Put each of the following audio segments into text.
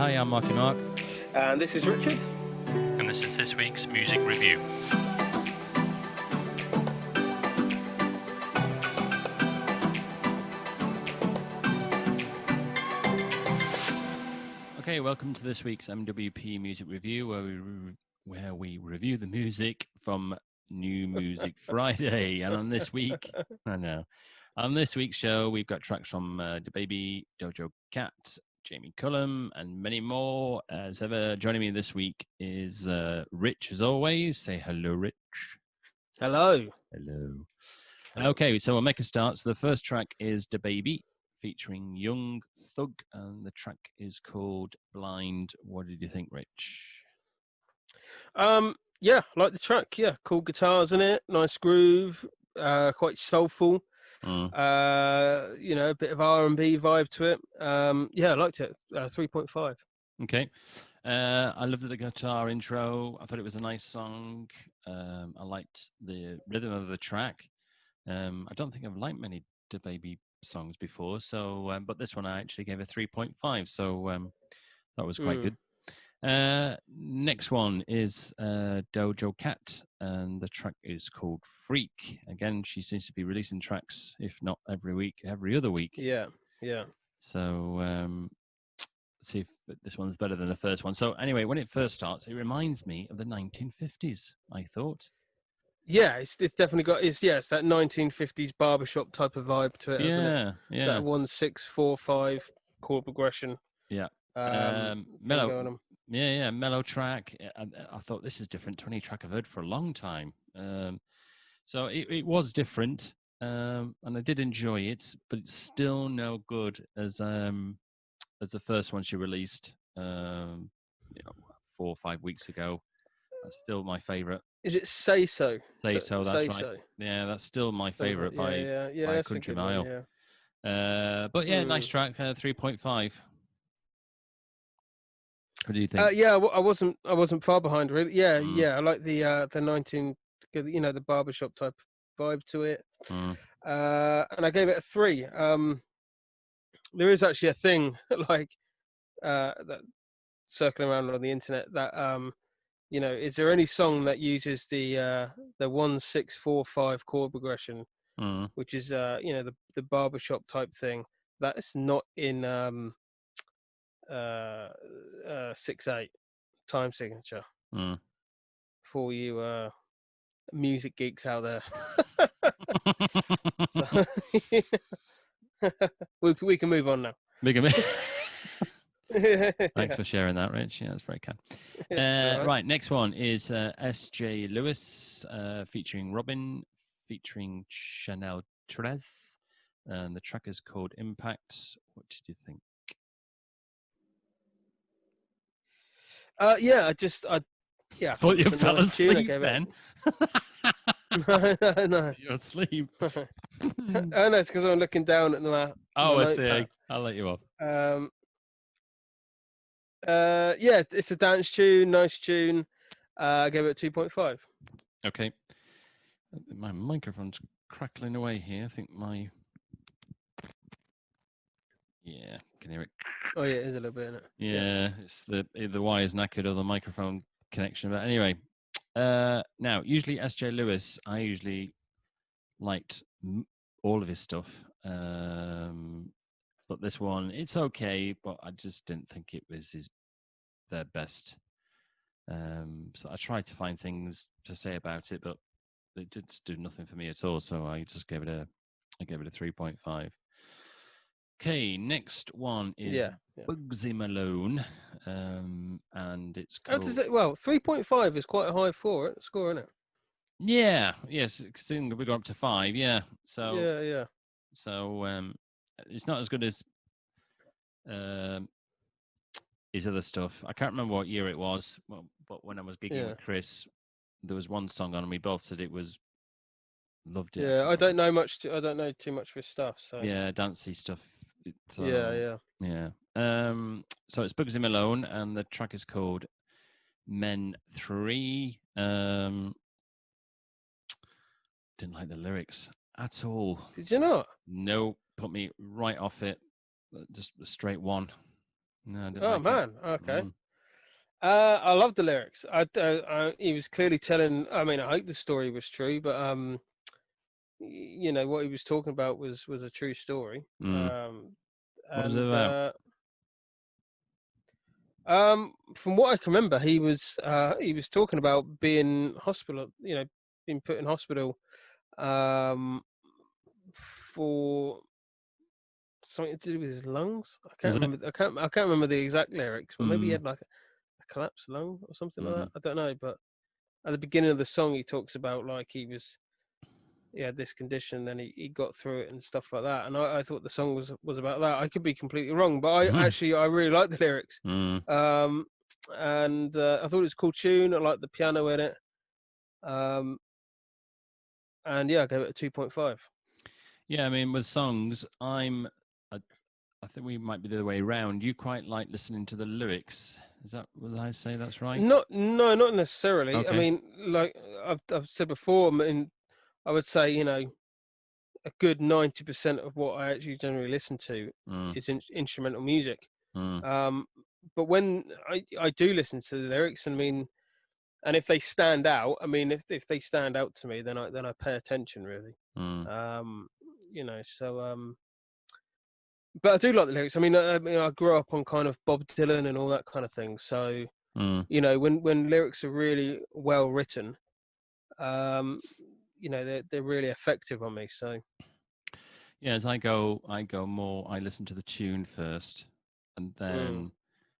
Hi, I'm Marky Mark. And this is Richard. And this is this week's music review. Okay, welcome to this week's MWP music review, where we review the music from New Music Friday. And on this week, on this week's show, we've got tracks from DaBaby, Doja Cat, Jamie Cullum, and many more. As ever, joining me this week is Rich, as always. Say hello, Rich. Hello. Hello. Okay, so we'll make a start. So the first track is DaBaby, featuring Young Thug, and the track is called Blind. What did you think, Rich? Yeah, like the track. Yeah, cool guitars in it, nice groove, quite soulful. A bit of R&B vibe to it. Yeah, I liked it. 3.5. Okay. I loved the guitar intro. I thought it was a nice song. I liked the rhythm of the track. I don't think I've liked many DaBaby songs before, so but this one I actually gave a 3.5, so that was quite good. Next one is Doja Cat, and the track is called Freak. Again, she seems to be releasing tracks, if not every week, every other week. Yeah. So let's see if this one's better than the first one. So anyway, when it first starts, it reminds me of the 1950s, I thought. Yeah, it's definitely got it's that 1950s barbershop type of vibe to it, hasn't it? Yeah. That 1-6-4-5 chord progression. Yeah. Mellow. Mellow track. I thought this is different to any track I've heard for a long time. So it was different, and I did enjoy it, but it's still no good as the first one she released 4 or 5 weeks ago. That's still my favorite. Is it Say So? Say So, that's Say right. So. Yeah, that's still my favorite by a country mile. One, yeah. But yeah, nice track. 3.5. What do you think? I wasn't far behind, really. Yeah. I like the 19, the barbershop type vibe to it. And I gave it a 3. There is actually a thing like that circling around on the internet that is there any song that uses the 1-6-4-5 chord progression, which is the barbershop type thing, that's not in 6/8 time signature for you music geeks out there. So, we can move on now. Thanks for sharing that, Rich. Yeah, that's very kind. Right, next one is S.J. Lewis featuring Robin, featuring Chanel Trez, and the track is called Impact. What did you think? I thought you fell asleep then. No. You're asleep. Oh no, it's because I'm looking down at the map. Oh, I see. I'll let you off. It's a dance tune, nice tune. I gave it 2.5. Okay. My microphone's crackling away here. I think can hear it. Oh yeah, it is a little bit, isn't it? Yeah. It's the wire's knackered or the microphone connection. But anyway, now usually S.J. Lewis, I usually liked all of his stuff. But this one, it's okay, but I just didn't think it was their best. So I tried to find things to say about it, but it did do nothing for me at all. So I just gave it a 3.5. Okay, next one is Bugsy Malone, and it's called... 3.5 is quite a high score, isn't it? Yeah, yes, soon we're going up to 5, yeah. So yeah. So it's not as good as his other stuff. I can't remember what year it was, but when I was gigging with Chris, there was one song on and we both said it was... Loved it. Yeah, I don't know too much of his stuff. So yeah, dancey stuff. Yeah. So it's Bugsy Malone, and the track is called Men 3. Didn't like the lyrics at all. Did you not? No, put me right off it. Just a straight 1. No, I didn't Oh like man, it. okay. I love the lyrics. He was clearly telling. I mean, I hope the story was true, but you know what he was talking about was a true story. What was it And about? from what I can remember, he was talking about being hospital. You know, being put in hospital for something to do with his lungs. I can't Was it? remember. I can't remember the exact lyrics, but maybe he Mm. had like a collapsed lung or something like Mm-hmm. that. I don't know, but at the beginning of the song, he talks about like he had this condition, then he got through it and stuff like that. And I thought the song was about that. I could be completely wrong, but I really like the lyrics. Mm. And I thought it was a cool tune. I liked the piano in it. And yeah, I gave it a 2.5. Yeah, I mean, with songs, I think we might be the other way around. You quite like listening to the lyrics. Is that, will I say that's right? No, not necessarily. I Okay. mean, like I've said before, I mean, I would say, you know, a good 90% of what I actually generally listen to is instrumental music. But when I do listen to the lyrics, I mean, and if they stand out, I mean, if they stand out to me, then I pay attention really. You know, so but I do like the lyrics. I mean, I grew up on kind of Bob Dylan and all that kind of thing. So you know, when lyrics are really well written, you know, they're really effective on me. So yeah, as I go more. I listen to the tune first, and then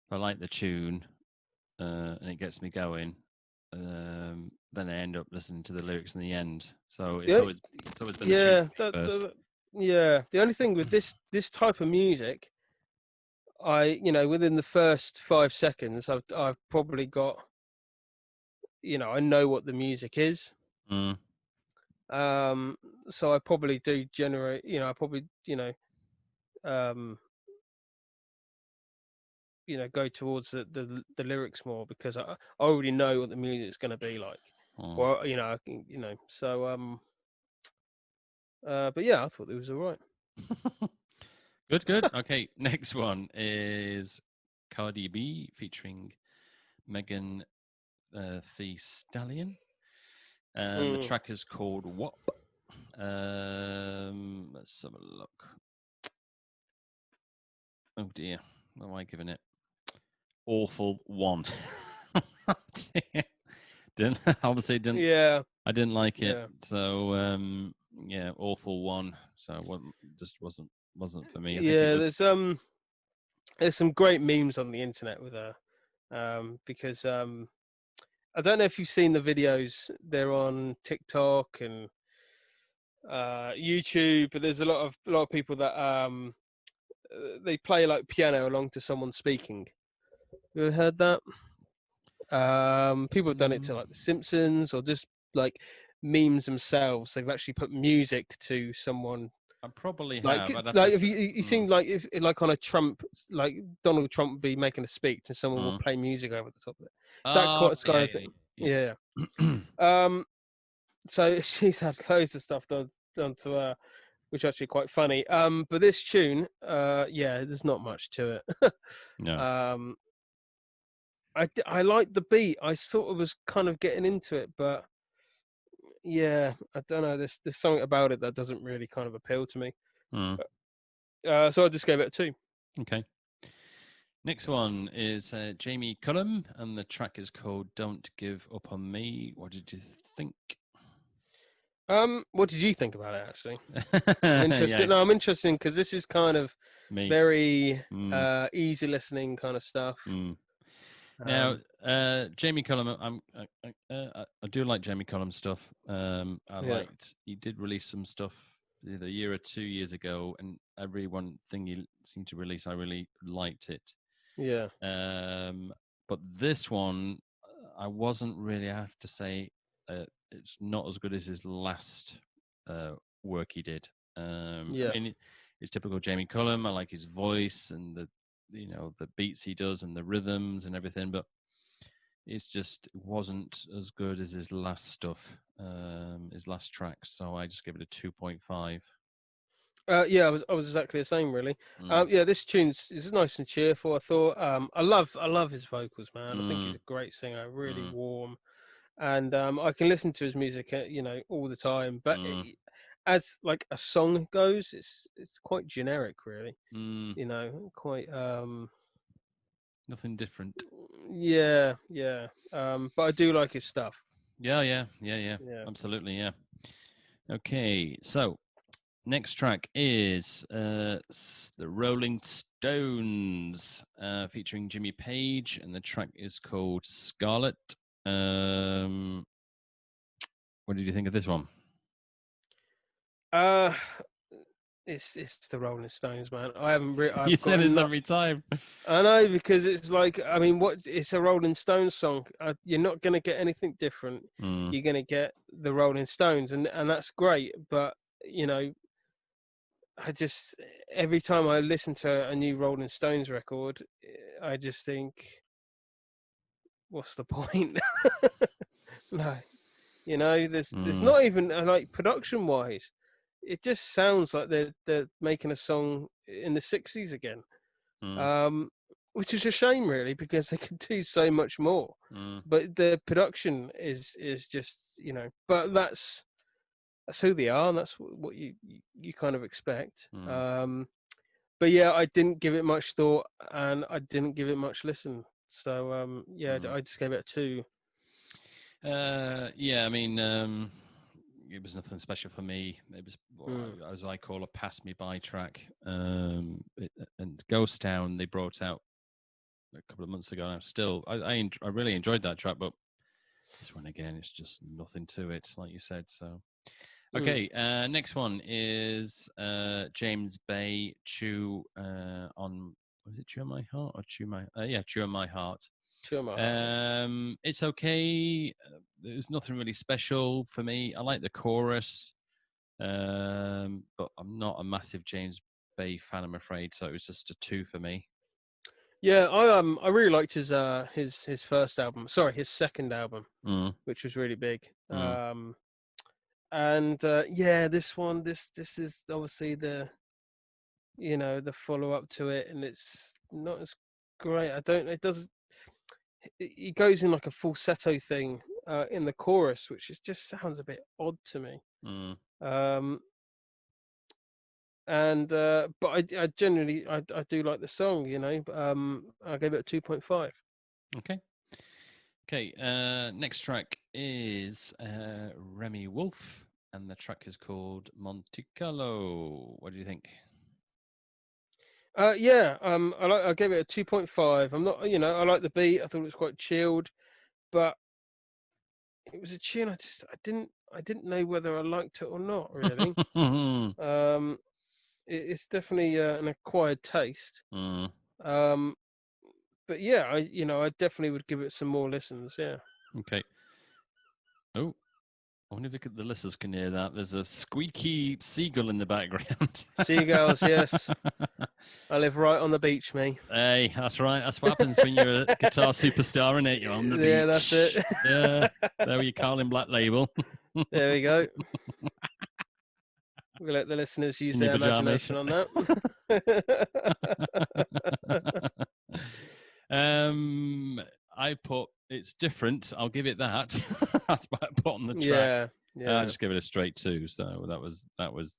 if I like the tune and it gets me going, then I end up listening to the lyrics in the end. So it's yeah, always been the tune yeah, for me first. yeah. The only thing with this type of music, you know, within the first 5 seconds, I've probably got, you know, I know what the music is. Mm. So I probably do generate, you know, I probably, um, go towards the lyrics more because I already know what the music's going to be like, or you know, so but yeah, I thought it was all right. Good. Okay, next one is Cardi B featuring Megan Thee Stallion. And the track is called WAP. Let's have a look. Oh dear, what am I giving it? Awful 1. Didn't. Yeah, I didn't like it. yeah, So yeah, awful 1. So just wasn't for me. I think it yeah. was. There's some great memes on the internet with her, because I don't know if you've seen the videos. They're on TikTok and YouTube, but there's a lot of people that they play like piano along to someone speaking. You ever heard that? People have done it to like The Simpsons or just like memes themselves. They've actually put music to someone. I probably Like, have. I'd have like to if say. you seen like if like on a Trump, like Donald Trump would be making a speech and someone will play music over the top of it. It's that Oh kind yeah, of thing. yeah. Yeah. So she's had loads of stuff done to her, which is actually quite funny. But this tune, yeah, there's not much to it. No. I like the beat. I sort of was kind of getting into it, but yeah, I don't know. There's something about it that doesn't really kind of appeal to me. So I just gave it a 2. Okay. Next one is Jamie Cullum, and the track is called "Don't Give Up on Me." What did you think? What did you think about it? Actually, I'm interested. Yeah, No, I'm interested because this is kind of me. very easy listening kind of stuff. Now, Jamie Cullum, I do like Jamie Cullum stuff. He did release some stuff either a year or 2 years ago, and every one thing he seemed to release, I really liked it. Yeah. But this one, I wasn't really, I have to say, it's not as good as his last work he did. I mean, it's typical Jamie Cullum. I like his voice and the beats he does and the rhythms and everything, but it wasn't as good as his last stuff, his last tracks. So I just give it a 2.5. Yeah, I was exactly the same, really. Yeah, this tune's is nice and cheerful. I thought. I love his vocals, man. I think he's a great singer, really warm, and I can listen to his music, all the time. But as like a song goes, it's quite generic, really. Quite Nothing different. Yeah, yeah. But I do like his stuff. Yeah. Yeah. Absolutely, yeah. Okay, so next track is the Rolling Stones featuring Jimmy Page, and the track is called Scarlet. What did you think of this one? It's the Rolling Stones, man. I haven't. You I've say got this every time. I know, because it's like, I mean, it's a Rolling Stones song. You're not going to get anything different. You're going to get the Rolling Stones, and that's great. But I just, every time I listen to a new Rolling Stones record, I just think, what's the point? No, there's not even like production wise. It just sounds like they're making a song in the '60s again. Which is a shame, really, because they could do so much more. But the production is just, but that's who they are, and that's what you kind of expect. But yeah, I didn't give it much thought, and I didn't give it much listen. So yeah, I just gave it a 2. Yeah, I mean, it was nothing special for me. It was, as I call, a pass me by track. And Ghost Town they brought out a couple of months ago. And I really enjoyed that track, but this one again, it's just nothing to it, like you said. So, okay, next one is James Bay, Chew on. Was it Chew on My Heart or Chew My? Yeah, Chew on My Heart. It's okay. There's nothing really special for me. I like the chorus, but I'm not a massive James Bay fan, I'm afraid. So it was just a 2 for me. Yeah, I really liked his first album. Sorry, his second album, which was really big. And yeah, this one, this is obviously the follow up to it, and it's not as great. It goes in like a falsetto thing in the chorus, which just sounds a bit odd to me. And but I generally I do like the song, I gave it a 2.5. Okay, next track is Remy Wolf, and the track is called Monte Carlo. What do you think? Yeah, I gave it a 2.5. I'm not, I like the beat. I thought it was quite chilled, but it was a tune I didn't know whether I liked it or not, really. It's definitely an acquired taste. But yeah, I definitely would give it some more listens. Yeah. Okay. Oh, I wonder if the listeners can hear that. There's a squeaky seagull in the background. Seagulls, yes. I live right on the beach, me. Hey, that's right. That's what happens when you're a guitar superstar, isn't it? You're on the beach. Yeah, that's it. Yeah, there you Carlin Black Label. There we go. We'll let the listeners use their imagination on that. I put it's different. I'll give it that. That's what I put on the track. Yeah. I just give it a straight 2. So that was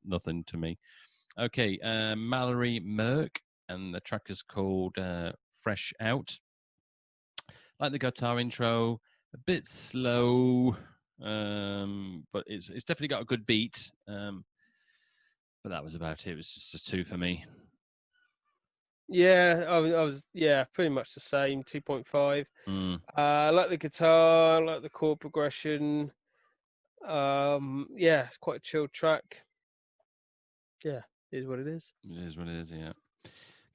nothing to me. Okay, Mallory Merck, and the track is called Fresh Out. Like the guitar intro, a bit slow, but it's definitely got a good beat. But that was about it. It was just a 2 for me. Yeah, I was pretty much the same, 2.5. I like the guitar, I like the chord progression. Yeah, it's quite a chill track. Yeah, it is what it is. It is what it is, yeah.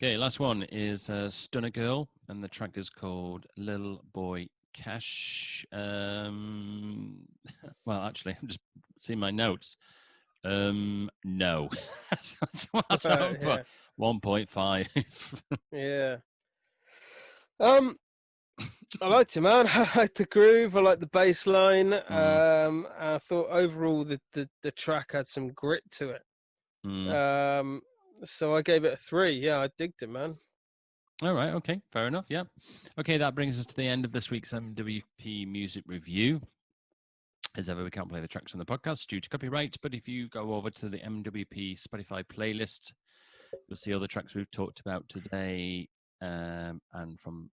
Okay, last one is Stunner Girl, and the track is called Lil Boy Cash. Well, actually, I'm just seeing my notes. No. That's what I put. 1.5. Yeah. I liked it, man. I liked the groove. I liked the bass line. I thought overall the track had some grit to it. So I gave it a 3. Yeah, I digged it, man. All right. Okay. Fair enough. Yeah. Okay. That brings us to the end of this week's MWP music review. As ever, we can't play the tracks on the podcast due to copyright, but if you go over to the MWP Spotify playlist, you'll see all the tracks we've talked about today, and from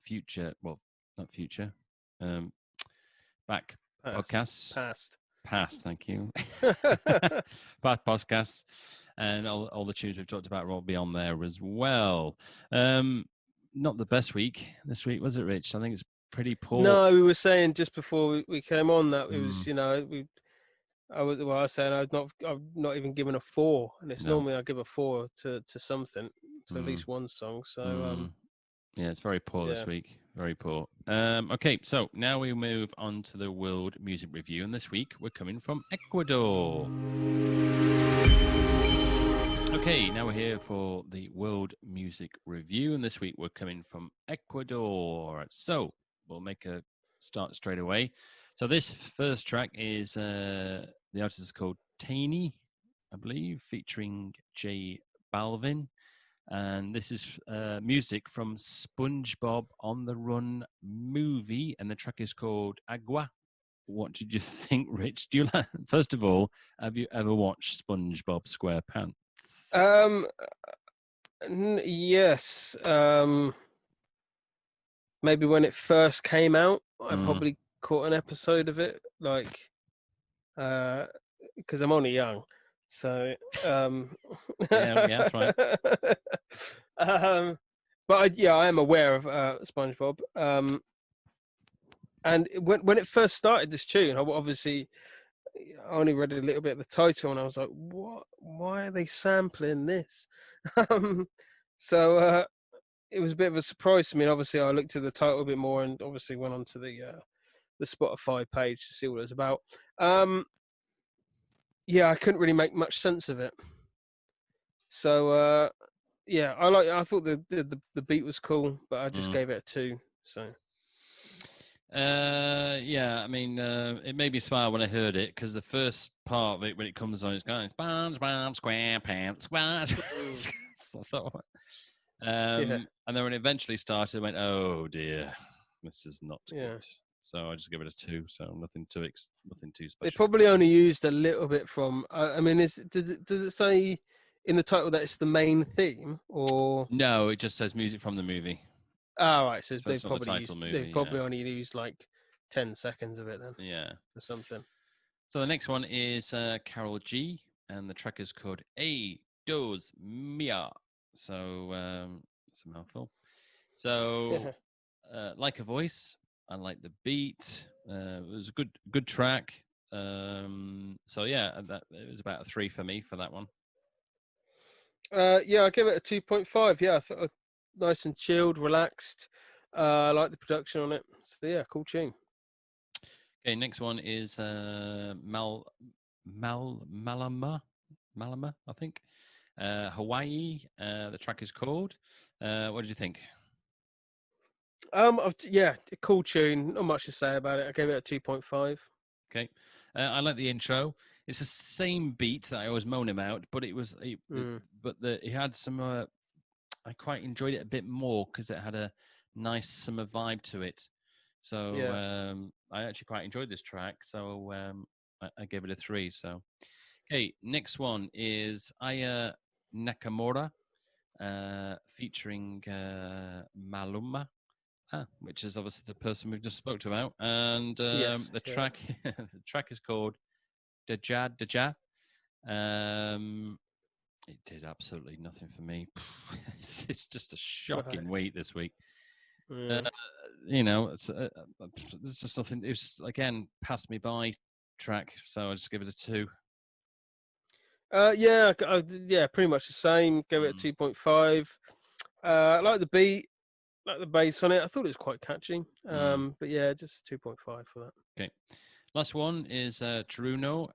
future, well, not future, back podcasts. Past, thank you. Past podcasts, and all the tunes we've talked about will be on there as well. Not the best week this week, was it, Rich? I think it's pretty poor. No, we were saying just before we came on that it was, I was saying I've not even given a 4, and it's normally I give a 4 to something, to at least one song. So yeah, it's very poor this week. Very poor. Okay, so now we move on to the World Music Review, and this week we're coming from Ecuador. Okay, now we're here for the World Music Review, and this week we're coming from Ecuador. So we'll make a start straight away. So this first track is the artist is called Tiny, I believe, featuring J Balvin. And this is music from SpongeBob on the Run movie, and the track is called Agua. What did you think, Rich? Do you first of all, have you ever watched SpongeBob SquarePants? Yes. Maybe when it first came out, I probably caught an episode of it, like, because I'm only young. So yeah, that's right. But I am aware of SpongeBob. And when it first started, this tune, I only read a little bit of the title, and I was like, "What? Why are they sampling this?" So it was a bit of a surprise to me. And obviously, I looked at the title a bit more, and obviously went onto the Spotify page to see what it was about. Yeah, I couldn't really make much sense of it. So I thought the beat was cool, but I just gave it a 2. So yeah, I mean, it made me smile when I heard it, because the first part of it, when it comes on, it's going SpongeBob SquarePants. So I thought, and then when it eventually started, I went, "Oh dear, this is not good." So I just give it a 2. So nothing too special. They probably only used a little bit from. I mean, does it say in the title that it's the main theme, or no? It just says music from the movie. Oh, right. So they've probably only used like 10 seconds of it then. Yeah. Or something. So the next one is Carol G, and the track is called A Dos Mia. So it's a mouthful. So like a voice, I like the beat. It was a good track. So yeah, it was about a 3 for me for that one. Yeah, I give it a 2.5. Yeah, I thought it was nice and chilled, relaxed. I like the production on it. So yeah, cool tune. Okay, next one is Malama, I think. Hawaii. The track is called. What did you think? Yeah, cool tune. Not much to say about it. I gave it a 2.5. Okay, I like the intro. It's the same beat that I always moan about, but it had some. I quite enjoyed it a bit more because it had a nice summer vibe to it. So I actually quite enjoyed this track. So I gave it a 3. So okay, next one is Aya Nakamura, featuring Maluma. Which is obviously the person we've just spoke about, and the track is called Doja. It did absolutely nothing for me. It's just a shocking wait this week. It's there's just nothing. It was again passed me by track, so I just give it a 2. Yeah, pretty much the same. Give it a 2.5. I like the beat. Like the bass on it, I thought it was quite catchy. But yeah, just 2.5 for that. Okay, last one is Truno,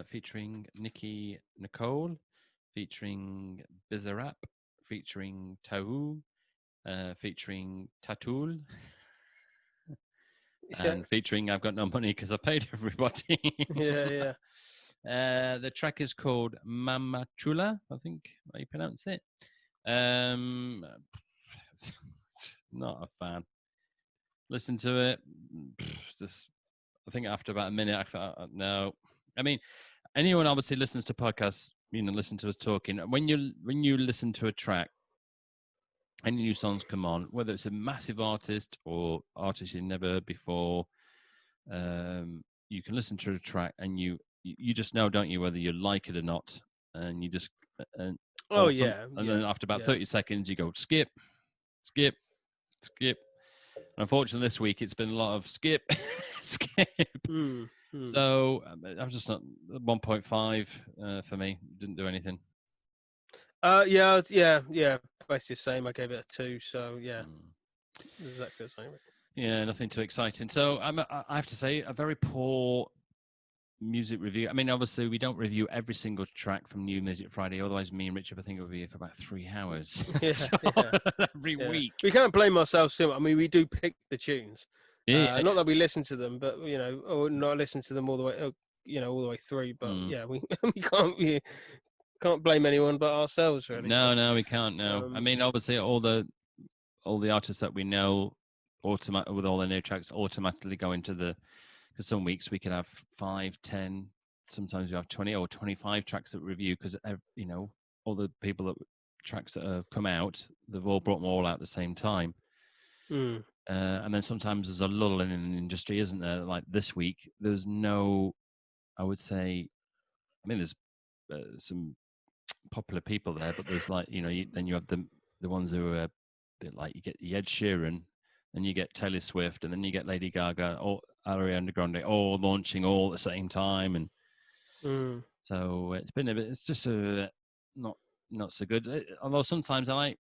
featuring Nicki Nicole, featuring Bizarrap, featuring Tahu, featuring Tatul, and featuring I've Got No Money Because I Paid Everybody. Yeah. The track is called Mama Chula, I think how you pronounce it. Not a fan. Listen to it. Just, I think after about a minute, I thought, no. I mean, anyone obviously listens to podcasts, listen to us talking. When you listen to a track, any new songs come on, whether it's a massive artist or artist you never heard before, you can listen to a track and you just know, don't you, whether you like it or not, and you just and then after about 30 seconds you go skip. Unfortunately, this week it's been a lot of skip. So I'm just not 1.5 for me. Didn't do anything. Yeah. Basically the same. I gave it a 2. So yeah, exactly the same. Yeah, nothing too exciting. So I have to say, a very poor music review. I mean, obviously, we don't review every single track from New Music Friday. Otherwise, me and Richard, I think, would be here for about 3 hours every week. We can't blame ourselves too much. I mean, we do pick the tunes. Not that we listen to them, but or not listen to them all the way, all the way through. But yeah, we can't blame anyone but ourselves, really. No, we can't. No, I mean, obviously, all the artists that we know, with all the new tracks, automatically go into the. Because some weeks we could have 5, 10, sometimes we have 20 or 25 tracks that we review, because all the tracks that have come out, they've all brought them all out at the same time. And then sometimes there's a lull in the industry, isn't there? Like this week, there's no, I would say, I mean, there's some popular people there, but there's like, then you have the ones who are a bit like, you get Ed Sheeran, then you get Taylor Swift, and then you get Lady Gaga, or Ariana Grande, all launching all at the same time, and so it's been it's just not so good. Although sometimes I like,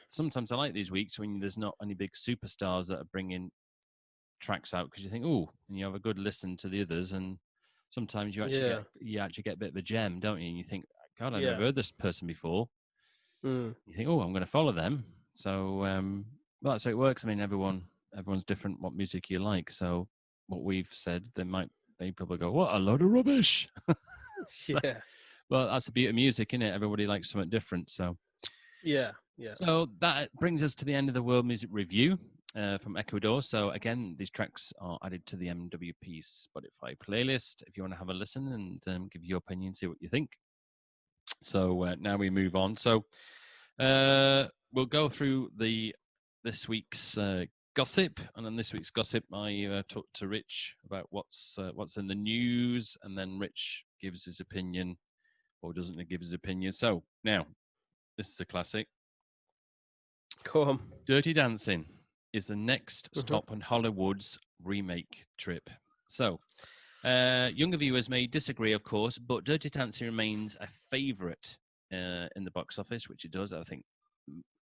sometimes I like these weeks when there's not any big superstars that are bringing tracks out, because you think, oh, and you have a good listen to the others, and sometimes you actually get a bit of a gem, don't you? And you think, God, I never heard this person before. You think, oh, I'm going to follow them. So well, that's how it works. I mean, everyone's different what music you like. So what we've said, they probably go, what a load of rubbish. Yeah. Well, that's the beauty of music, isn't it? Everybody likes something different. So yeah. So that brings us to the end of the World Music Review from Ecuador. So again, these tracks are added to the MWP Spotify playlist if you want to have a listen and give your opinion, see what you think. So now we move on. So we'll go through this week's gossip, and in this week's gossip, I talked to Rich about what's in the news, and then Rich gives his opinion, or doesn't give his opinion. So now, this is a classic. Go on. Dirty Dancing is the next stop on Hollywood's remake trip. So, younger viewers may disagree, of course, but Dirty Dancing remains a favourite in the box office, which it does. I think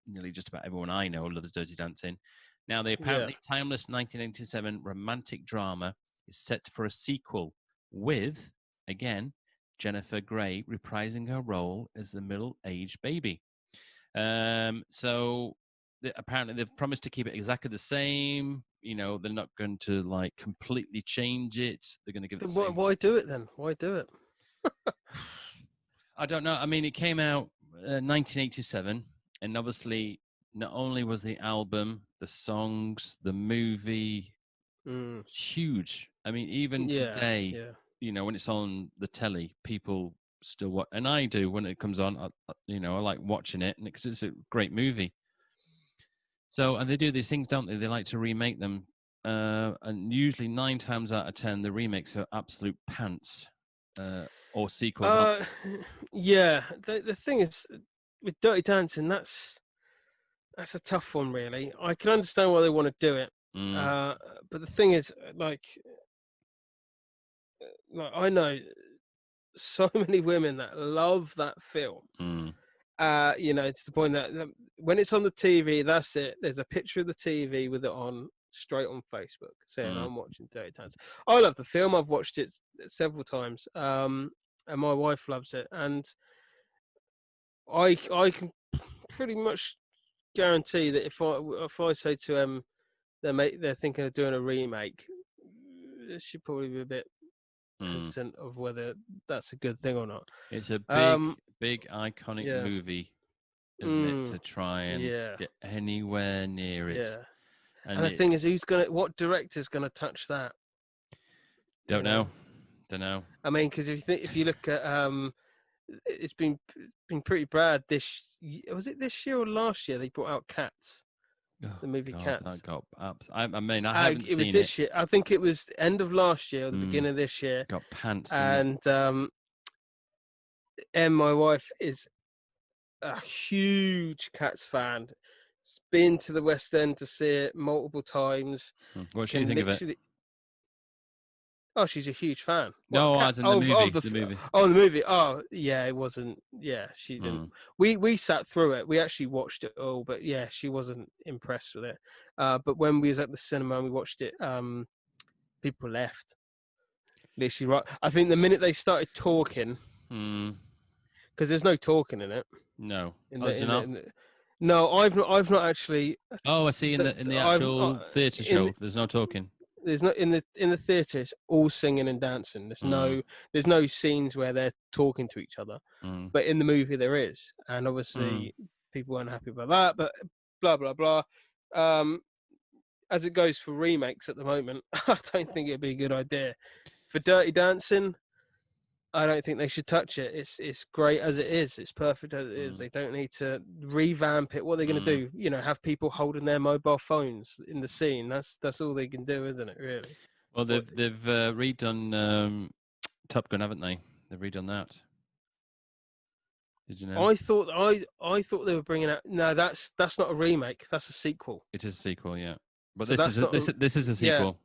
nearly just about everyone I know loves Dirty Dancing. Now, the apparently timeless 1987 romantic drama is set for a sequel with, again, Jennifer Grey reprising her role as the middle-aged baby. So apparently they've promised to keep it exactly the same. They're not going to like completely change it. They're going to give it the same. Why do it then? Why do it? I don't know. I mean, it came out 1987, and obviously not only was the album, the songs, the movie huge. I mean, even today, when it's on the telly, people still watch, and I do when it comes on. I like watching it because it's a great movie. So, and they do these things, don't they? They like to remake them, and usually 9 times out of 10, the remakes are absolute pants, or sequels. Yeah, the thing is with Dirty Dancing, that's a tough one, really. I can understand why they want to do it, but the thing is, like I know so many women that love that film. To the point that when it's on the TV, that's it. There's a picture of the TV with it on straight on Facebook saying, I'm watching Dirty Dancing. I love the film. I've watched it several times. And my wife loves it. And I can pretty much guarantee that if I say to them, they're thinking of doing a remake, it should probably be a bit hesitant of whether that's a good thing or not. It's a big iconic yeah. movie, isn't it? To try and get anywhere near it. Yeah. And the thing is, what director's gonna touch that? Don't know. I mean, because if you look at it's been pretty bad. Was it this year or last year they brought out Cats, the movie Cats? That got up. I mean, I haven't seen it. It was this year. I think it was the end of last year or the beginning of this year. Got pants. And my wife is a huge Cats fan. It's been to the West End to see it multiple times. What do you think of it? Oh, she's a huge fan. No, as in the movie. Oh, the movie. Oh, yeah, it wasn't. Yeah, she didn't. We sat through it. We actually watched it all, but yeah, she wasn't impressed with it. But when we was at the cinema and we watched it, people left. Literally, right. I think the minute they started talking, because there's no talking in it. No. No, I've not actually. Oh, I see. In the actual theatre show, there's no talking. There's no in the theatre. It's all singing and dancing. There's no scenes where they're talking to each other. But in the movie there is, and obviously people weren't happy about that. But blah blah blah. As it goes for remakes at the moment, I don't think it'd be a good idea. For Dirty Dancing, I don't think they should touch it. It's great as it is. It's perfect as it is. They don't need to revamp it. What are they going to do? You know, have people holding their mobile phones in the scene. That's all they can do, isn't it? Really. Well, they've redone Top Gun, haven't they? They've redone that. Did you know? I thought they were bringing out. No, that's not a remake. That's a sequel. It is a sequel, yeah. But so this is a sequel.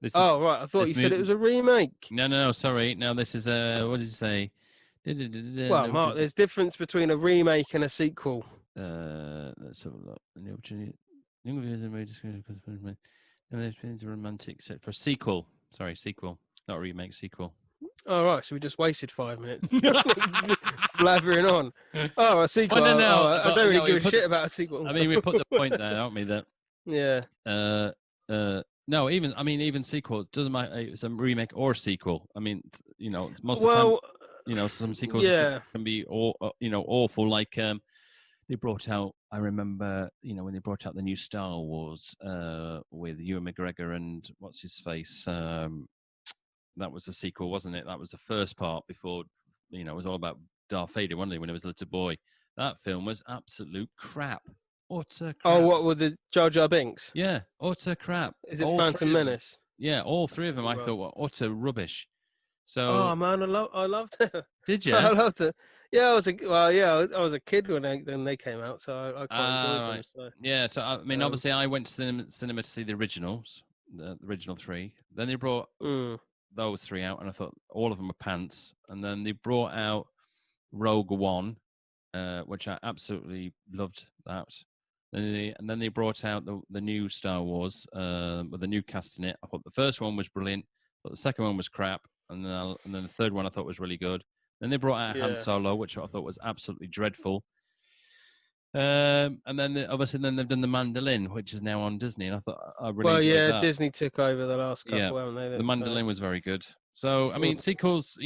Yeah. Right. I thought you said it was a remake. No. Sorry. No, this is a. What did you say? Well, Mark, there's difference between a remake and a sequel. Let's have a look. The opportunity. And there's been a romantic set for a sequel. Sorry, sequel, not a remake. Sequel. All right, so we just wasted 5 minutes blabbering on. Oh, a sequel. Well, no, I don't really give a shit about a sequel. I mean, we put the point there, don't we? That yeah. No, even sequel doesn't matter. It's a remake or a sequel. I mean, most of the time, some sequels can be awful. Like they brought out. I remember, when they brought out the new Star Wars with Ewan McGregor and what's his face. That was the sequel, wasn't it? That was the first part before, it was all about Darth Vader, wasn't it? When he was a little boy, that film was absolute crap. Utter crap. Oh, what with the Jar Jar Binks? Yeah, utter crap. Is it Phantom Menace? Yeah, all three of them I thought were utter rubbish. So, oh man, I loved it. Did you? I loved it. Yeah, I was a kid when they came out, so I quite enjoyed them. So. Yeah, so I mean, obviously, I went to cinema to see the originals, the original three. Then they brought those three out, and I thought all of them were pants. And then they brought out Rogue One, which I absolutely loved that. And then they brought out the new Star Wars with the new cast in it. I thought the first one was brilliant, but the second one was crap, and then the third one I thought was really good. Then they brought out Han Solo, which I thought was absolutely dreadful. And then obviously they've done The Mandolin, which is now on Disney, and I thought I really enjoyed that. Disney took over the last couple, haven't they? The Mandolin was very good. So I mean, sequels,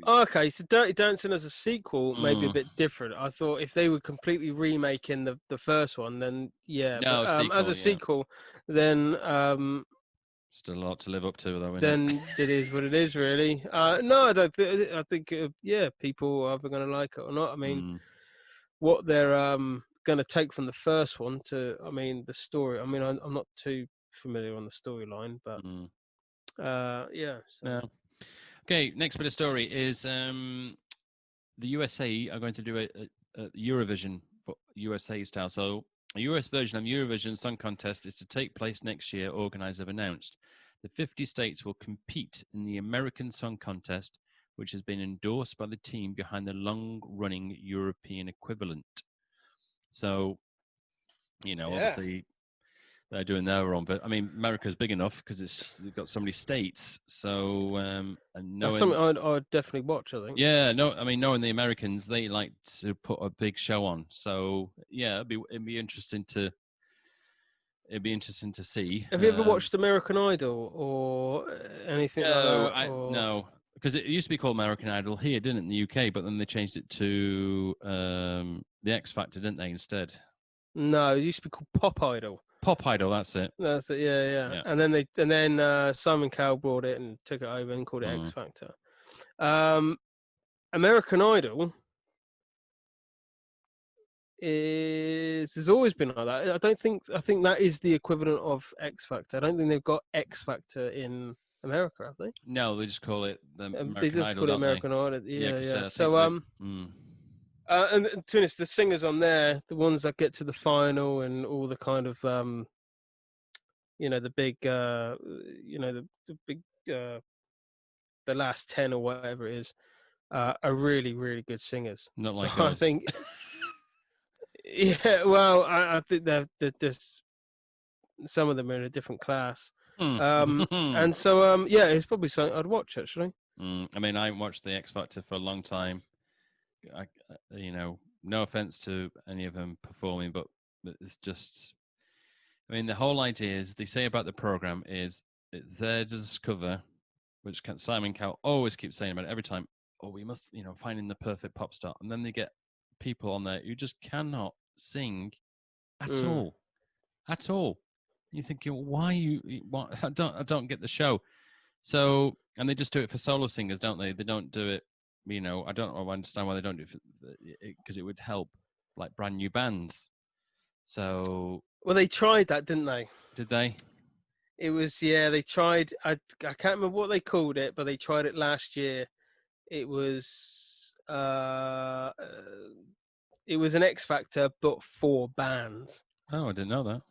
Okay, so Dirty Dancing as a sequel may be a bit different. I thought if they were completely remaking the first one, then as a sequel, then still a lot to live up to, though. Then it is what it is, really. No, I don't. I think people are either going to like it or not. I mean, what they're going to take from the first one to, the story. I mean, I'm not too familiar on the storyline, but So. Okay, next bit of story is the USA are going to do a Eurovision USA style. So a US version of Eurovision Song Contest is to take place next year, organisers have announced. The 50 states will compete in the American Song Contest, which has been endorsed by the team behind the long-running European equivalent. So, obviously they're doing their own, but I mean, America's big enough because they've got so many states. So, and that's something I'd definitely watch, I think. Yeah, knowing the Americans, they like to put a big show on. So, yeah, it'd be interesting to it'd be interesting to see. Have you ever watched American Idol or anything like that? No, because it used to be called American Idol here, didn't it, in the UK? But then they changed it to the X Factor, didn't they? Instead, no, it used to be called Pop Idol. Pop Idol, that's it. That's it. Yeah. And then Simon Cowell brought it and took it over and called it X Factor. American Idol has always been like that. I think that is the equivalent of X Factor. I don't think they've got X Factor in America, have they? No, they just call it the American They just Idol, call it American Idol. Yeah. So and to be honest, the singers on there, the ones that get to the final and all the kind of the big the big the last 10 or whatever it is, are really, really good singers. Not like so us. I think. Yeah, well, I think they're just some of them are in a different class, and so it's probably something I'd watch actually. I mean, I haven't watched the X Factor for a long time. No offense to any of them performing, but it's just. I mean, the whole idea is they say about the program is it's there to discover, which Simon Cowell always keeps saying about it every time. Oh, we must, finding the perfect pop star, and then they get people on there who just cannot sing at all. You're thinking, why I don't get the show. So, and they just do it for solo singers, don't they? They don't do it. I don't understand why they don't do it because it would help like brand new bands. So, well, they tried that, didn't they? Did they? It was they tried. I can't remember what they called it, but they tried it last year. It was an X Factor, but for bands. Oh, I didn't know that.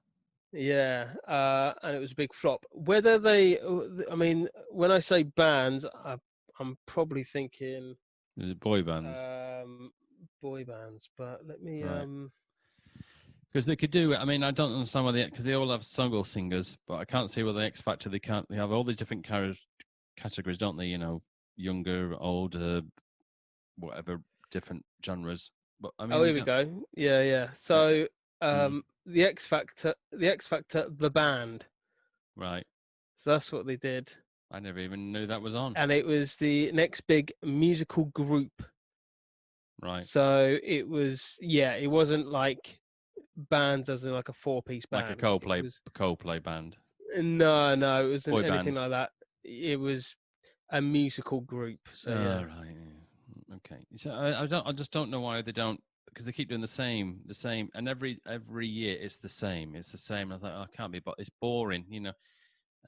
Yeah, and it was a big flop. Whether I mean, when I say bands, I'm probably thinking boy bands. Boy bands, but let me because they could do it. I mean, I don't understand why because they all have solo singers, but I can't see why the X Factor they have all these different categories, don't they? Younger, older, whatever, different genres. But I mean, here we go. Yeah. So the X Factor, the band. Right. So that's what they did. I never even knew that was on. And it was the next big musical group. Right. So it was, it wasn't like bands as in like a 4-piece band. Like a Coldplay band. No, it wasn't Boy anything band. like that. It was a musical group. So right. Okay. So I just don't know why they don't, because they keep doing the same, and every year it's the same. I thought, it can't be, but it's boring,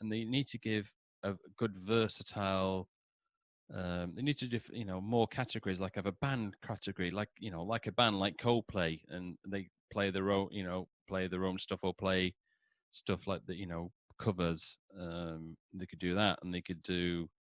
And they need to give a good versatile. They need to do, more categories, like have a band category, like like a band like Coldplay, and they play their own, play their own stuff or play stuff like the, covers. They could do that, and they could do.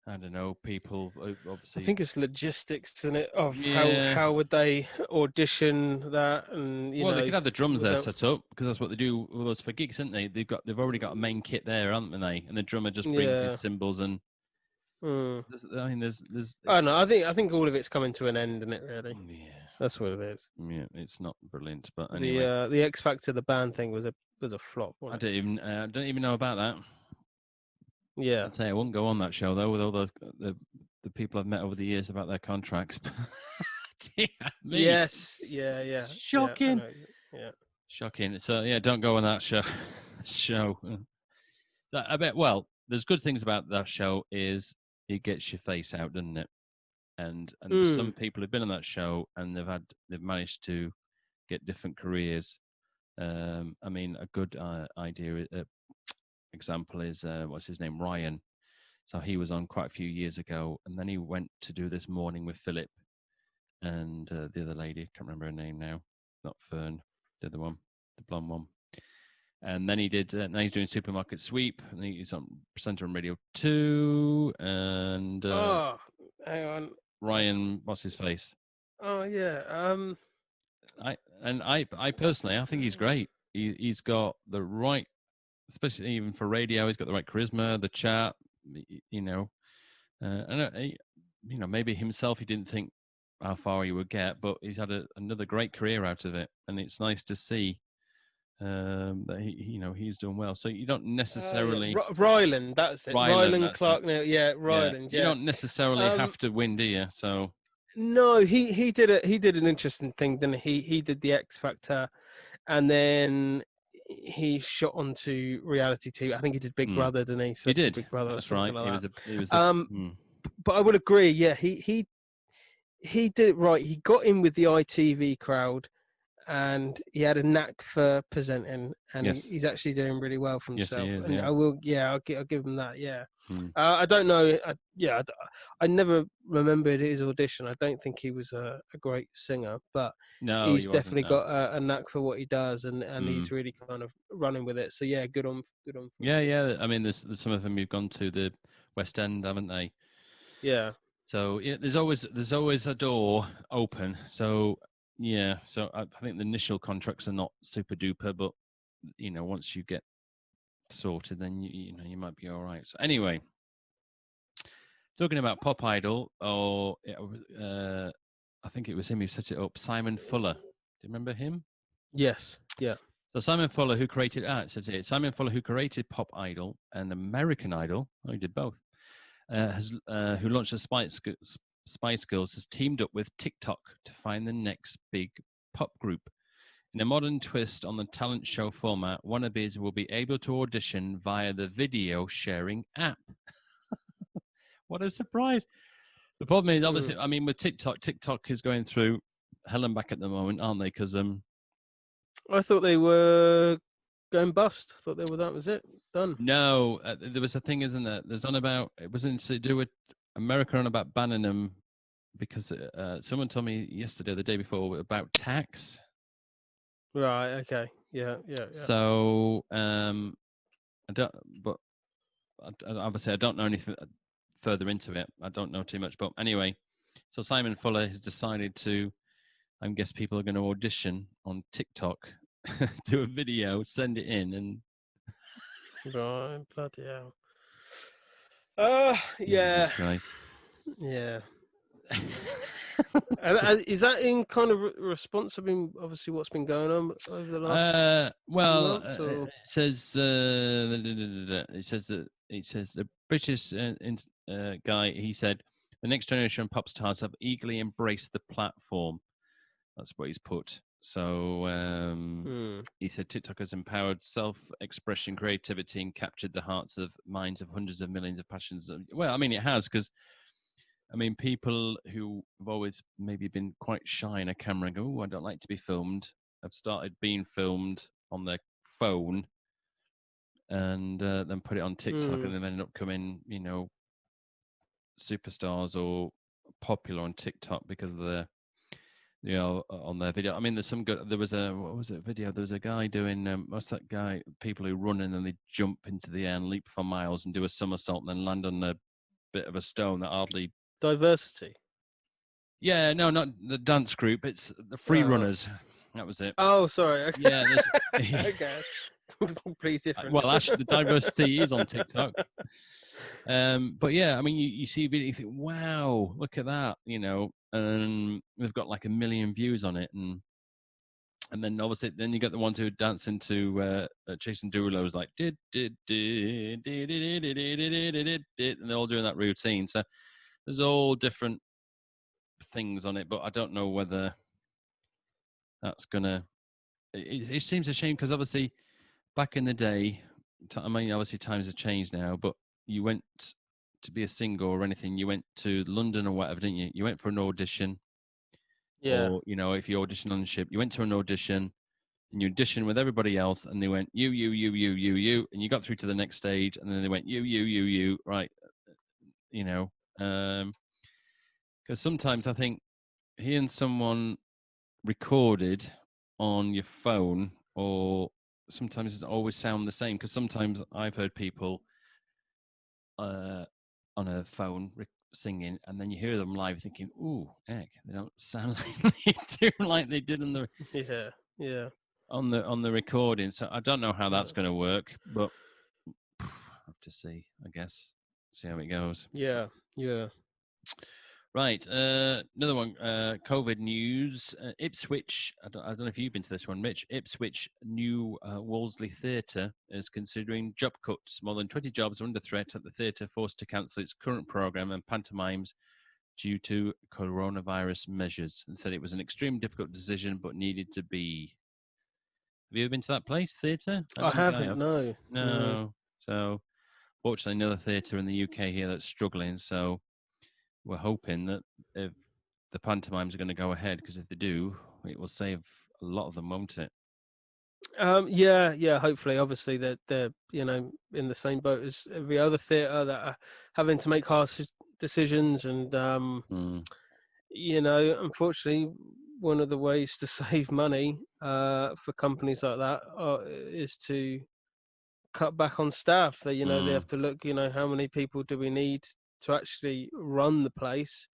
I don't know, people obviously. I think it's logistics, isn't it? Of how would they audition that, and they could have the drums there set up, because that's what they do with us for gigs, isn't they? They've already got a main kit there, haven't they? And the drummer just brings his cymbals and. I mean, there's. I don't know. I think all of it's coming to an end, isn't it? Really. Yeah. That's what it is. Yeah, it's not brilliant, but anyway. The X Factor, the band thing was a flop. I don't even know about that. Yeah, I'd say I wouldn't go on that show though, with all the people I've met over the years about their contracts. Yes, yeah. Shocking. Yeah. Shocking. So don't go on that show. So I bet. Well, there's good things about that show is it gets your face out, doesn't it? And some people have been on that show and they've managed to get different careers. I mean, a good example is what's his name, Ryan. So he was on quite a few years ago, and then he went to do This Morning with Philip and the other lady. Can't remember her name now. Not Fern, the other one, the blonde one. And then he did. Now he's doing Supermarket Sweep, and he's on presenter on Radio 2. And hang on, Ryan, what's his face? Oh yeah. I personally, I think he's great. He's got the right, especially even for radio, he's got the right charisma, the chat, and maybe himself he didn't think how far he would get, but he's had another great career out of it, and it's nice to see that he's doing well. So you don't necessarily Ryland, that's it. Ryland Clark. Yeah, Ryland. You don't necessarily have to win, do you? So no, he did an interesting thing. Then he did the X Factor, and then he shot onto reality TV. I think he did Big Brother, didn't he? He did. Big Brother. That's right. Like he was. But I would agree. Yeah, he did it right. He got in with the ITV crowd, and he had a knack for presenting, and he's actually doing really well for himself. Yes, he is, and yeah. I'll give him that. Yeah. I don't know. I never remembered his audition. I don't think he was a great singer, but he's definitely got a knack for what he does, and he's really kind of running with it. So yeah, good on. Yeah. I mean, there's some of them who've gone to the West End, haven't they? Yeah. So there's always a door open. So yeah, so I think the initial contracts are not super duper, but once you get sorted, then you might be all right. So anyway, talking about Pop Idol, I think it was him who set it up, Simon Fuller. Do you remember him? Yes. Yeah. So Simon Fuller, who created Simon Fuller, who created Pop Idol and American Idol, he did both. Who launched the Spice Girls, has teamed up with TikTok to find the next big pop group. In a modern twist on the talent show format, wannabes will be able to audition via the video sharing app. What a surprise. The problem is, obviously, I mean, with TikTok is going through hell and back at the moment, aren't they? Because I thought they were going bust. I thought that was it. Done. No, there was a thing, isn't there? There's on about, it wasn't to do with America on about banning them because someone told me yesterday or the day before about tax. Right. Okay. Yeah. So I don't, but obviously I don't know anything further into it. I don't know too much, but anyway, so Simon Fuller has decided to, I guess people are going to audition on TikTok, do a video, send it in, and right, bloody hell. Yeah. Jesus Christ. Yeah. Is that in kind of response? I mean, obviously, what's been going on over the last months? It says the British guy. He said the next generation of pop stars have eagerly embraced the platform. That's what he's put. So he said TikTok has empowered self-expression, creativity, and captured the hearts of minds of hundreds of millions of passions. Well, I mean, it has, because I mean, people who have always maybe been quite shy in a camera and go, "Oh, I don't like to be filmed," have started being filmed on their phone and then put it on TikTok, and then ended up coming, superstars or popular on TikTok because of their, on their video. I mean, there's some good. There was what was it video? There was a guy doing what's that guy? People who run and then they jump into the air and leap for miles and do a somersault and then land on a bit of a stone that hardly. Diversity. Yeah, no, not the dance group. It's the Free Runners. That was it. Oh, sorry. Okay. Yeah. Okay. Completely different. Well, actually, the diversity is on TikTok. But yeah, I mean, you see a video, you think, wow, look at that, and we've got like 1 million views on it, and then obviously then you get the ones who dance into Jason Derulo's like and they're all doing that routine. So there's all different things on it, but I don't know whether that's gonna. It seems a shame because obviously back in the day, I mean, obviously times have changed now, but you went to be a singer or anything, you went to London or whatever, didn't you? You went for an audition. Yeah. Or, if you audition on the ship, you went to an audition and you auditioned with everybody else and they went, you, and you got through to the next stage and then they went, you, right. Because sometimes I think hearing someone recorded on your phone, or sometimes it doesn't always sound the same, because sometimes I've heard people on a phone singing, and then you hear them live thinking, ooh, heck, they don't sound like they do like they did on the on the recording. So I don't know how that's going to work, but I have to see, I guess, see how it goes. Yeah. Right, another one. COVID news. Ipswich. I don't know if you've been to this one, Mitch. Ipswich New Wolseley Theatre is considering job cuts. More than 20 jobs are under threat at the theatre, forced to cancel its current programme and pantomimes due to coronavirus measures, and said it was an extremely difficult decision, but needed to be. Have you ever been to that place, theatre? I haven't. No. No. So, fortunately, another theatre in the UK here that's struggling. So, we're hoping that if the pantomimes are going to go ahead, because if they do, it will save a lot of them, won't it? Yeah. Hopefully, obviously, they're in the same boat as every other theatre that are having to make harsh decisions, and unfortunately, one of the ways to save money for companies like that is to cut back on staff. They they have to look. How many people do we need to actually run the place,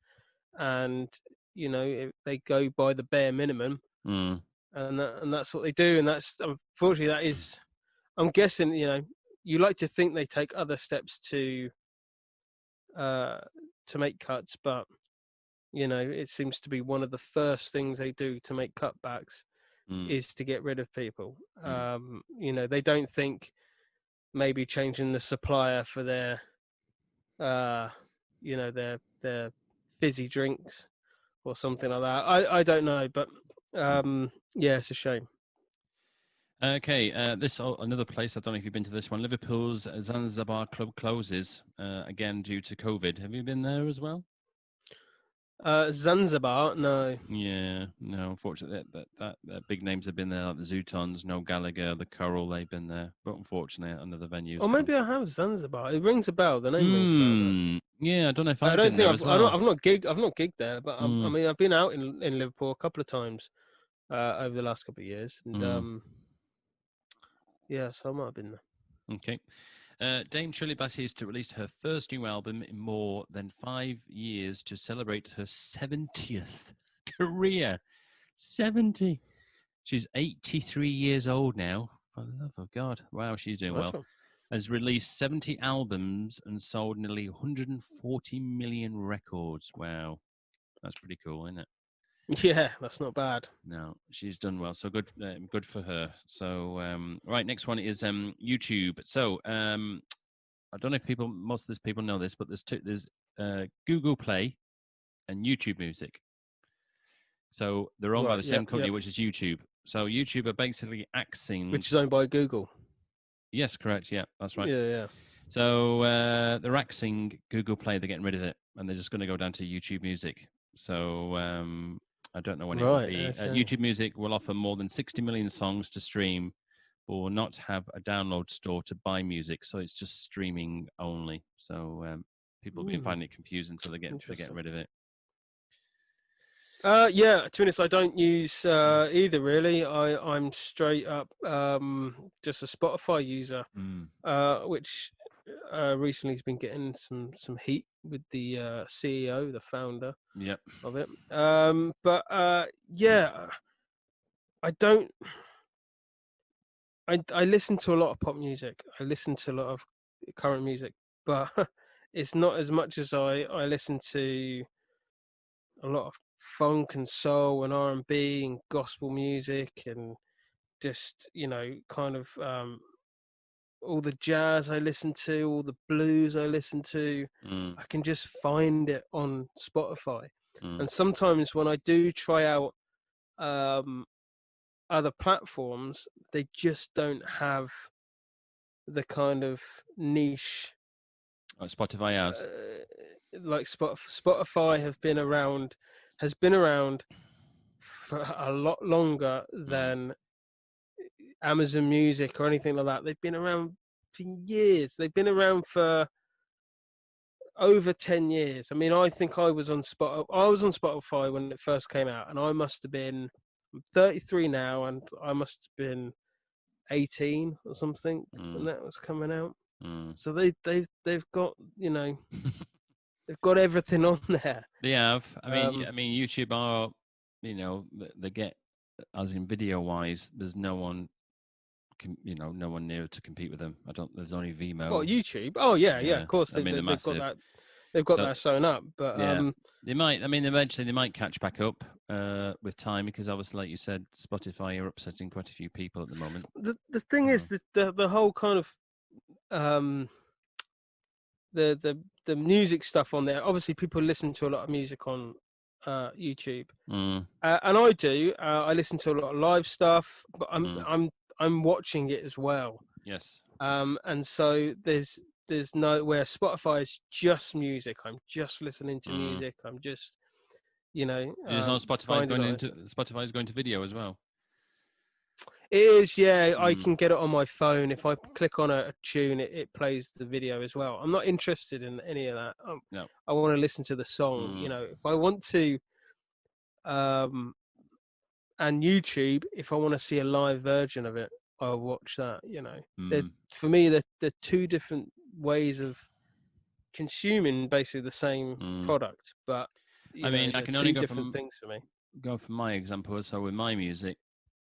and if they go by the bare minimum. And that's what they do, and that's unfortunately that is. I'm guessing you like to think they take other steps to make cuts, but it seems to be one of the first things they do to make cutbacks is to get rid of people. They don't think maybe changing the supplier for their their fizzy drinks or something like that. I don't know, but yeah, it's a shame. Okay, another place. I don't know if you've been to this one. Liverpool's Zanzibar Club closes again due to COVID. Have you been there as well? Zanzibar, no. Yeah, no. Unfortunately, that big names have been there, like the Zootons, Noel Gallagher, the Coral. They've been there, but unfortunately, another venue. Or maybe I have Zanzibar. It rings a bell. The name rings a bell. Though. Yeah, I don't know if I've don't been think there as well. I've not gigged there, but I mean, I've been out in Liverpool a couple of times over the last couple of years, and yeah, so I might have been there. Okay. Dame Shirley Bassey is to release her first new album in more than 5 years to celebrate her 70th career. 70. She's 83 years old now. For the love of God. Wow, she's doing well. Has released 70 albums and sold nearly 140 million records. Wow. That's pretty cool, isn't it? Yeah, that's not bad. No, she's done well. So good for her. So, right, next one is YouTube. So, I don't know if most of these people know this, but there's Google Play and YouTube Music. So they're owned by the same company, which is YouTube. So YouTube are basically axing, which is owned by Google. Yes, correct. Yeah, that's right. Yeah. So they're axing Google Play. They're getting rid of it, and they're just going to go down to YouTube Music. So I don't know when it will be. Okay. YouTube Music will offer more than 60 million songs to stream, but will not have a download store to buy music. So it's just streaming only. So people have been finding it confusing, so they're getting rid of it. Yeah, to be honest, I don't use either really. I'm straight up just a Spotify user, which recently has been getting some heat with the CEO, the founder of it. But yeah, I don't. I listen to a lot of pop music. I listen to a lot of current music, but it's not as much as I listen to a lot of funk and soul and R&B and gospel music, and just kind of all the jazz I listen to, all the blues I listen to. I can just find it on Spotify. And sometimes when I do try out other platforms, they just don't have the kind of niche Spotify has. Like Spotify has been around for a lot longer than Amazon Music or anything like that. They've been around for years. They've been around for over 10 years. I mean, I think I was on Spotify when it first came out, and I must have been, I'm 33 now, and I must have been 18 or something when that was coming out. So they've got they've got everything on there. They have. I mean, YouTube are, they get, as in video wise, there's no one, no one near to compete with them. There's only Vimeo. Oh, YouTube. Oh yeah, of course. I mean, they've got that. they've got So, that sewn up. But yeah, they might. I mean, eventually they might catch back up with time, because obviously, like you said, Spotify are upsetting quite a few people at the moment. the thing is that the whole kind of the music stuff on there. Obviously, people listen to a lot of music on YouTube, and I do. I listen to a lot of live stuff, but I'm watching it as well. Yes. And so there's no where Spotify is just music. I'm just listening to music. I'm just, you know, Just know Spotify's going to video as well. It is, yeah. I can get it on my phone. If I click on a tune, it plays the video as well. I'm not interested in any of that. No. I want to listen to the song. You know, if I want to, and YouTube, if I want to see a live version of it, I'll watch that. You know, for me, they're two different ways of consuming basically the same product, but I mean, I can only go different things for me. Go from my example. So with my music,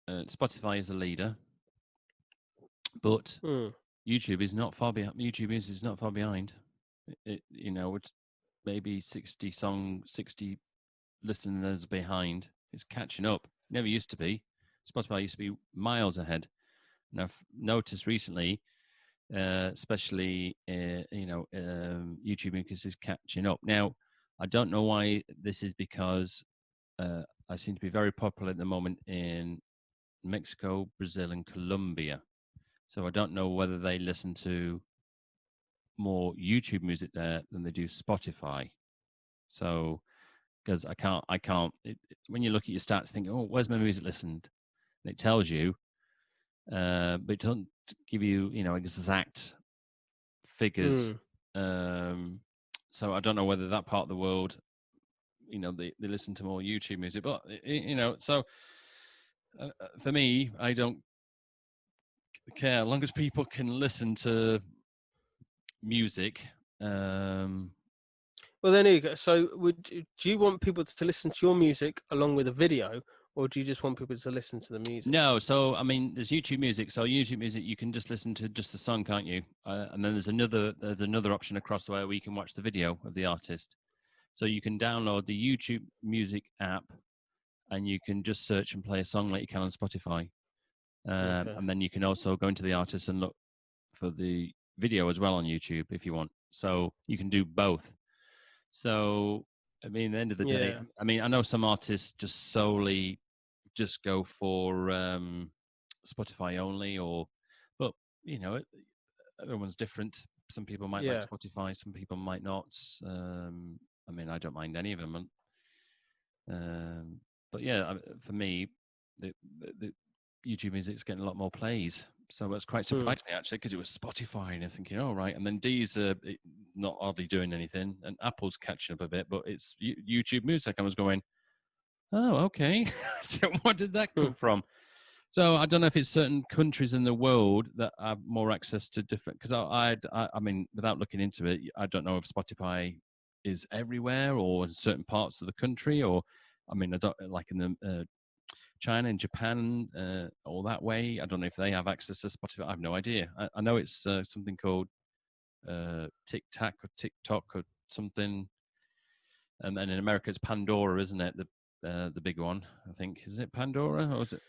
Spotify is the leader, but YouTube is not far behind. YouTube is not far behind. You know, it's maybe 60 listeners behind. It's catching up. Never used to be. Spotify used to be miles ahead. And I've noticed recently, especially YouTube because is catching up. Now, I don't know why this is, because I seem to be very popular at the moment in Mexico, Brazil, and Colombia. So I don't know whether they listen to more YouTube music there than they do Spotify. So, because I can't. When you look at your stats, think, oh, where's my music listened? And it tells you, but it doesn't give you, exact figures. So I don't know whether that part of the world, they listen to more YouTube music. But so for me, I don't care as long as people can listen to music. Well, there you go. So, do you want people to listen to your music along with a video, or do you just want people to listen to the music? No. So, I mean, there's YouTube music. So, YouTube music, you can just listen to just the song, can't you? And then there's another option across the way where you can watch the video of the artist. So, you can download the YouTube music app, and you can just search and play a song like you can on Spotify. And then you can also go into the artist and look for the video as well on YouTube if you want. So, you can do both. So, I mean, at the end of the day, I mean, I know some artists just solely just go for Spotify only, but everyone's different. Some people might like Spotify, some people might not. I mean, I don't mind any of them. But yeah, for me, the YouTube music's getting a lot more plays. So that's quite surprised me, actually, because it was Spotify, and I'm thinking, oh, right. And then D's not hardly doing anything, and Apple's catching up a bit, but it's YouTube Music. I was going, oh, okay. So where did that come from? So I don't know if it's certain countries in the world that have more access to different, because I mean, without looking into it, I don't know if Spotify is everywhere or in certain parts of the country, or, I mean, I don't, like in the China and Japan, all that way. I don't know if they have access to Spotify. I have no idea. I know it's something called TikTok or something. And then in America, it's Pandora, isn't it? The big one, I think. Is it Pandora or is it?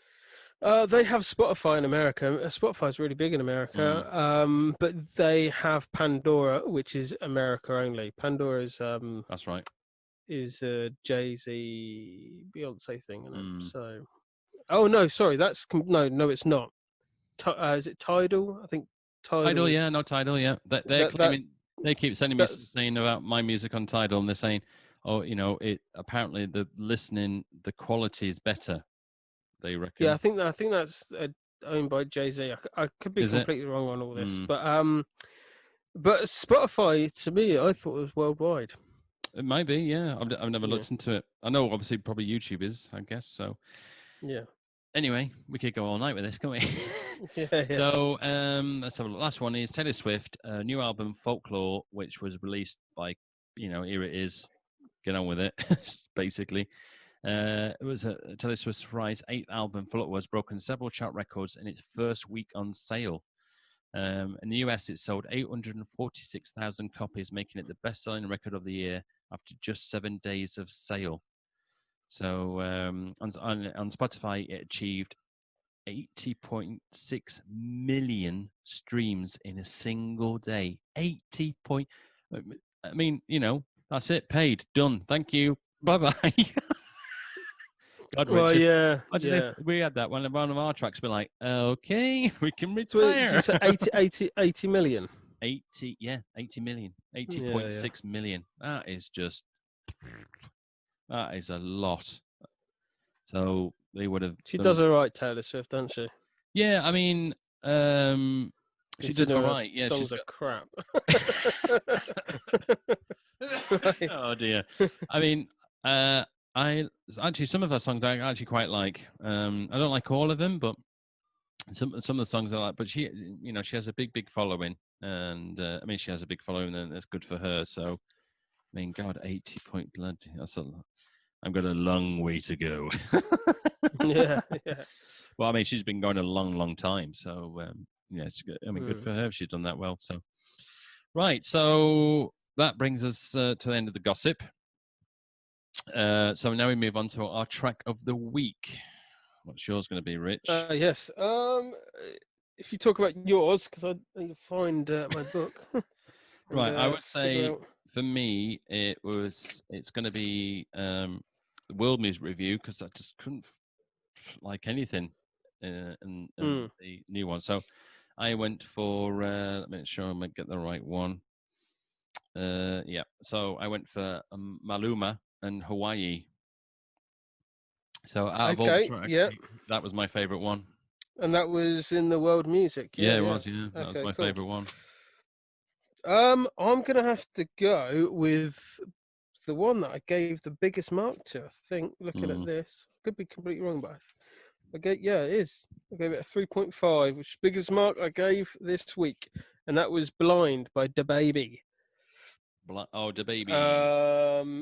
They have Spotify in America. Spotify is really big in America, but they have Pandora, which is America only. Pandora is that's right. Is a Jay-Z Beyonce thing, isn't it? So. Oh no, sorry, that's no, it's not. Is it Tidal? I think Tidal, yeah, no Tidal, yeah. They're claiming they keep sending me something about my music on Tidal, and they're saying, oh, it apparently the quality is better. They reckon. Yeah, I think that's owned by Jay-Z. I could be completely wrong on all this, but Spotify, to me, I thought it was worldwide. It might be, yeah. I've never looked into it. I know, obviously, probably YouTube is, I guess. So, yeah. Anyway, we could go all night with this, can't we? Yeah. So, let's have a look. Last one is Taylor Swift, new album Folklore, which was released by, here it is. Get on with it, basically. It was Taylor Swift's surprise 8th album, Folklore, has broken several chart records in its first week on sale. In the US, it sold 846,000 copies, making it the best-selling record of the year after just 7 days of sale. So on Spotify, it achieved 80.6 million streams in a single day. 80 point. I mean, that's it. Paid. Done. Thank you. Bye-bye. God, Well, Richard. yeah. Imagine if we had that one of our tracks. Be like, okay, we can So, retire. did you say 80 million? 80 million. 80.6 million. That is a lot. So they would have. She does all right, Taylor Swift, doesn't she? Yeah, I mean, she does all right. Yeah, songs are crap. Oh dear. I mean, I actually some of her songs I actually quite like. I don't like all of them, but some of the songs I like. But she has a big following, and I mean, she has a big following, and that's good for her. So, I mean, God, 80 point blood. I've got a long way to go. yeah. Well, I mean, she's been going a long time. So, it's good. I mean, good for her if she's done that well. So, right. So that brings us to the end of the gossip. So now we move on to our track of the week. What's yours going to be, Rich? Yes. If you talk about yours, because I need to find my book. Right. I would say for me, it's going to be the World Music Review, because I just couldn't like anything in the new one. So I went for, let me make sure I get the right one. Yeah. So I went for Maluma and Hawaii. So out of all the tracks, that was my favorite one. And that was in the World Music. Yeah, it was. Yeah, that was my favorite one. I'm gonna have to go with the one that I gave the biggest mark to. I think looking at this, could be completely wrong, but it is. I gave it a 3.5, which is the biggest mark I gave this week, and that was "Blind" by DaBaby. DaBaby.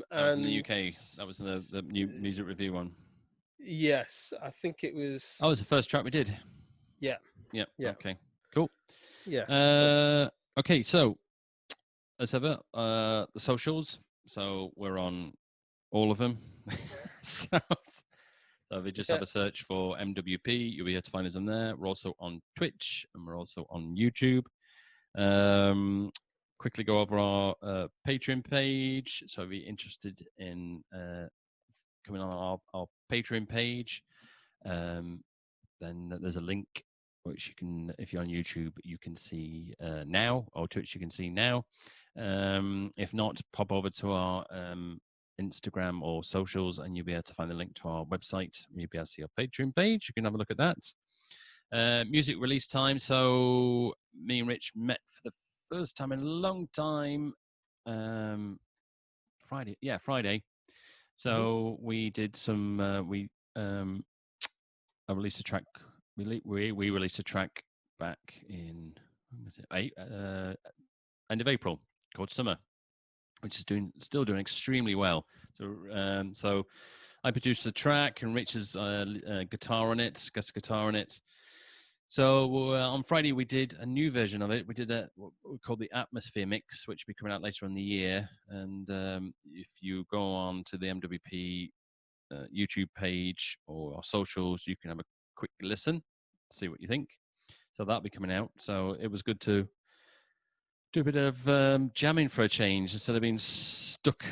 That was in the UK. That was the new music review one. Yes, I think it was. Oh, it was the first track we did. Yeah. Okay. Cool. Yeah. Okay. So, as ever, the socials. So we're on all of them. So if you just have a search for MWP, you'll be able to find us on there. We're also on Twitch and we're also on YouTube. Quickly go over our Patreon page. So if you're interested in coming on our Patreon page, then there's a link which you can, if you're on YouTube, you can see now, or Twitch you can see now. If not, pop over to our Instagram or socials and you'll be able to find the link to our website. You'll be able to see our Patreon page. You can have a look at that. Music release time. So me and Rich met for the first time in a long time. Friday. So we did some. I released a track. We released a track back in end of April called Summer, which is still doing extremely well. So I produced the track and Rich's guitar on it, guest guitar on it. So on Friday we did a new version of it. We did what we call the Atmosphere mix, which will be coming out later in the year. And if you go on to the MWP YouTube page or our socials, you can have a quick listen, see what you think. So that'll be coming out. So it was good to do a bit of jamming for a change instead of being stuck,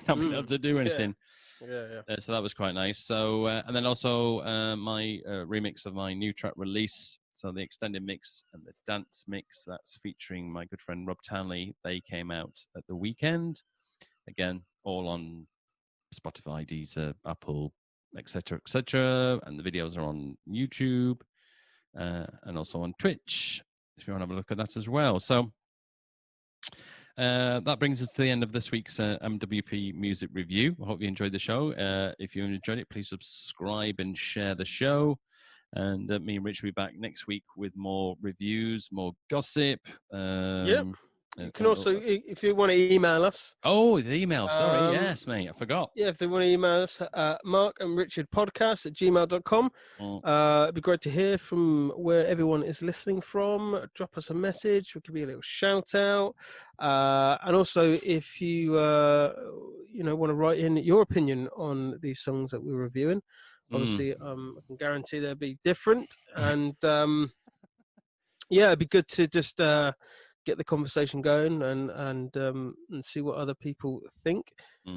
not being able to do anything. Yeah. So that was quite nice. So and then also my remix of my new track release. So the extended mix and the dance mix that's featuring my good friend Rob Townley. They came out at the weekend. Again, all on Spotify, Deezer, Apple, etc., and the videos are on YouTube and also on Twitch if you want to have a look at that as well. So that brings us to the end of this week's MWP music review. I hope you enjoyed the show. If you enjoyed it, please subscribe and share the show. And me and Rich will be back next week with more reviews, more gossip. You can also, if you want to email us. Oh, the email. Sorry. Yes, mate. I forgot. Yeah, if they want to email us, markandrichardpodcast@gmail.com. It'd be great to hear from where everyone is listening from. Drop us a message. We'll give you a little shout out. And also, if you, want to write in your opinion on these songs that we're reviewing, obviously, I can guarantee they'll be different. And yeah, it'd be good to just get the conversation going and see what other people think.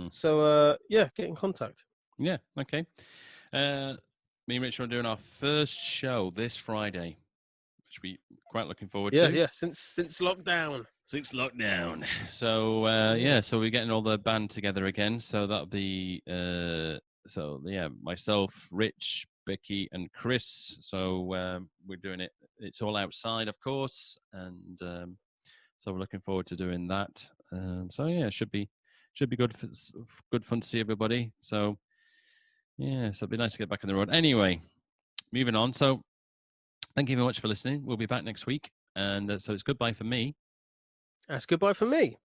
So yeah, get in contact. Yeah, okay. Me and Rich are doing our first show this Friday, which we quite looking forward to. Yeah, since lockdown. Since lockdown. So so we're getting all the band together again. So that'll be myself, Rich, Becky, and Chris. So we're doing it. It's all outside, of course, and so we're looking forward to doing that. So yeah, it should be good fun to see everybody. So yeah, so it'd be nice to get back on the road. Anyway, moving on. So thank you very much for listening. We'll be back next week, and so it's goodbye for me. That's goodbye for me.